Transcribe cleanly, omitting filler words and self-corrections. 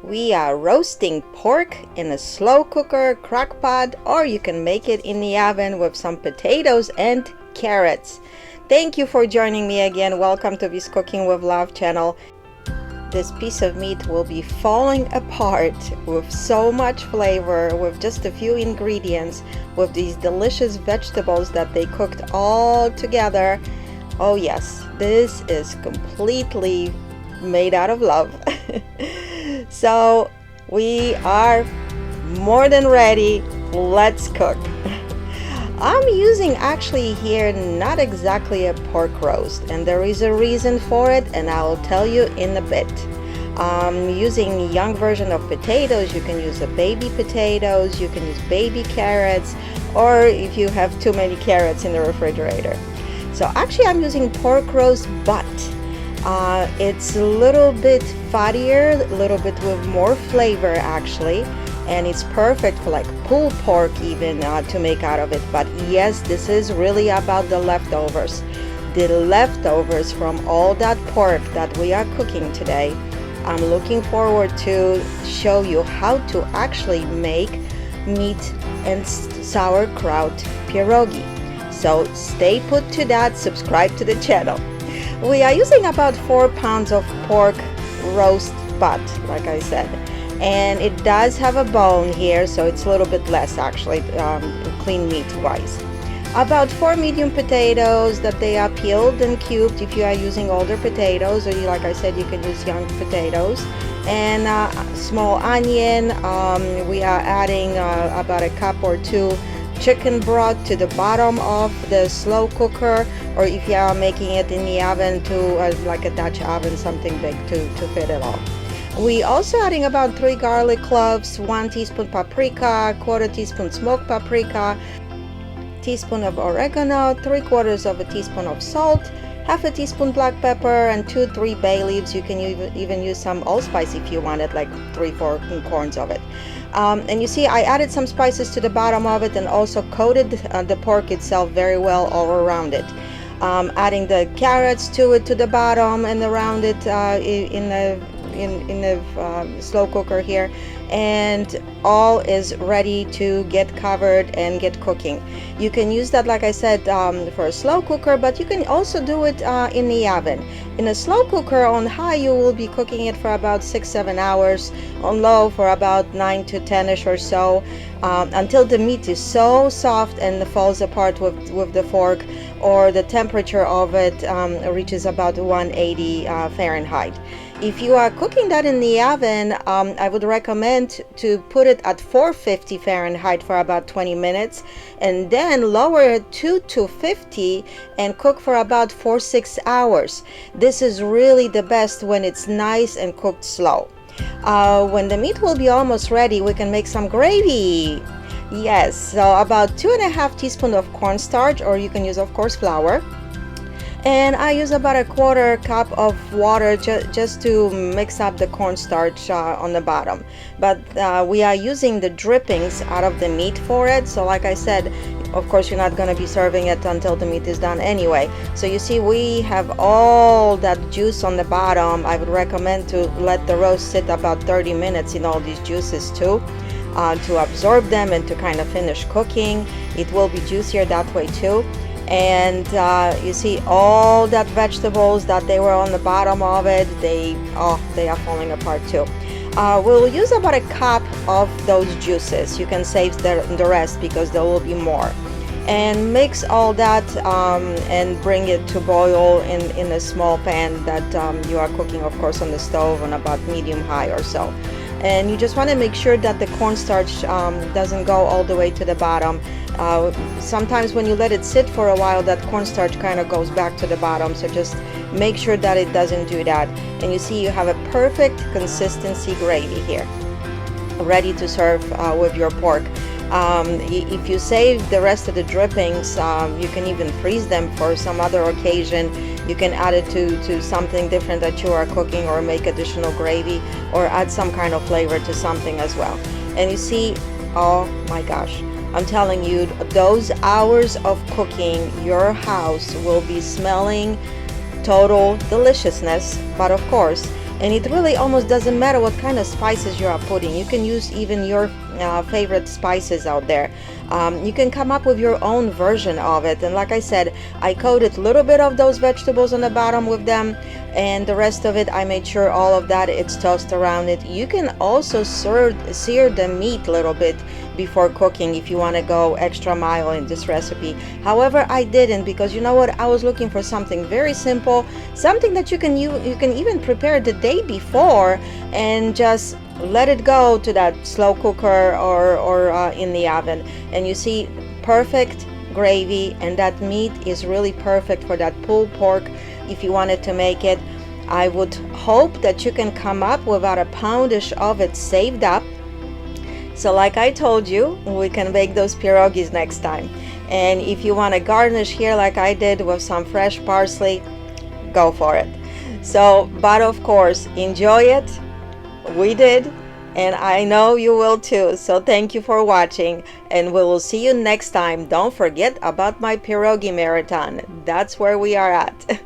We are roasting pork in a slow cooker, crock pot, or you can make it in the oven with some potatoes and carrots. Thank you for joining me again. Welcome to this Cooking with Love channel. This piece of meat will be falling apart with so much flavor, with just a few ingredients, with these delicious vegetables that they cooked all together. Oh yes, this is completely made out of love. So we are more than ready. Let's cook. I'm using actually here not exactly a pork roast, and there is a reason for it, and I'll tell you in a bit. Using young version of potatoes. You can use the baby potatoes, you can use baby carrots, or if you have too many carrots in the refrigerator. So actually I'm using pork roast, but it's a little bit fattier, a little bit with more flavor actually, and it's perfect for like pulled pork even to make out of it. But yes, this is really about the leftovers. The leftovers from all that pork that we are cooking today. I'm looking forward to show you how to actually make meat and sauerkraut pierogi. So stay put to that, subscribe to the channel. We are using about 4 pounds of pork roast butt, like I said, and it does have a bone here, so it's a little bit less actually, clean meat wise. About 4 medium potatoes that they are peeled and cubed if you are using older potatoes, or like I said, you can use young potatoes, and small onion. We are adding about a cup or two chicken broth to the bottom of the slow cooker, or if you are making it in the oven to like a Dutch oven, something big to fit it all. We also adding about 3 garlic cloves, 1 teaspoon paprika, 1/4 teaspoon smoked paprika, teaspoon of oregano, 3/4 of a teaspoon of salt, 1/2 teaspoon black pepper, and 2-3 bay leaves. You can even use some allspice if you wanted, like 3-4 corns of it. And you see I added some spices to the bottom of it, and also coated the pork itself very well all around it. Adding the carrots to it, to the bottom and around it in the slow cooker here, and all is ready to get covered and get cooking. You can use that, like I said, for a slow cooker, but you can also do it in the oven. In a slow cooker on high, you will be cooking it for about 6-7 hours. On low for about 9 to 10ish or so, until the meat is so soft and falls apart with the fork, or the temperature of it reaches about 180 Fahrenheit. If you are cooking that in the oven, I would recommend to put it at 450 Fahrenheit for about 20 minutes, and then lower it to 250 and cook for about 4-6 hours. This is really the best when it's nice and cooked slow. When the meat will be almost ready, we can make some gravy. Yes, so about 2.5 teaspoons of cornstarch, or you can use of course flour. And I use about a 1/4 cup of water just to mix up the cornstarch on the bottom. But we are using the drippings out of the meat for it. So like I said, of course you're not going to be serving it until the meat is done anyway. So you see we have all that juice on the bottom. I would recommend to let the roast sit about 30 minutes in all these juices too, to absorb them and to kind of finish cooking. It will be juicier that way too. And you see all that vegetables that they were on the bottom of it, they are falling apart too. We'll use about a cup of those juices. You can save the rest because there will be more. And mix all that and bring it to boil in a small pan that you are cooking, of course, on the stove on about medium high or so. And you just want to make sure that the cornstarch doesn't go all the way to the bottom. Sometimes when you let it sit for a while, that cornstarch kind of goes back to the bottom, so just make sure that it doesn't do that. And you see you have a perfect consistency gravy here, ready to serve with your pork. If you save the rest of the drippings, you can even freeze them for some other occasion. You can add it to something different that you are cooking, or make additional gravy, or add some kind of flavor to something as well. And you see, oh my gosh, I'm telling you, those hours of cooking, your house will be smelling total deliciousness. But of course, and it really almost doesn't matter what kind of spices you are putting. You can use even your favorite spices out there. You can come up with your own version of it. And like I said, I coated a little bit of those vegetables on the bottom with them, and the rest of it I made sure all of that it's tossed around it. You can also sear the meat a little bit before cooking if you want to go extra mile in this recipe. However, I didn't, because you know what, I was looking for something very simple, something that you can even prepare the day before and just let it go to that slow cooker or in the oven, and you see perfect gravy, and that meat is really perfect for that pulled pork if you wanted to make it. I would hope that you can come up with about a poundish of it saved up. So like I told you, we can bake those pierogis next time. And if you want to garnish here like I did with some fresh parsley, go for it. So, but of course, enjoy it. We did, and I know you will too. So thank you for watching, and we will see you next time. Don't forget about my pierogi marathon. That's where we are at.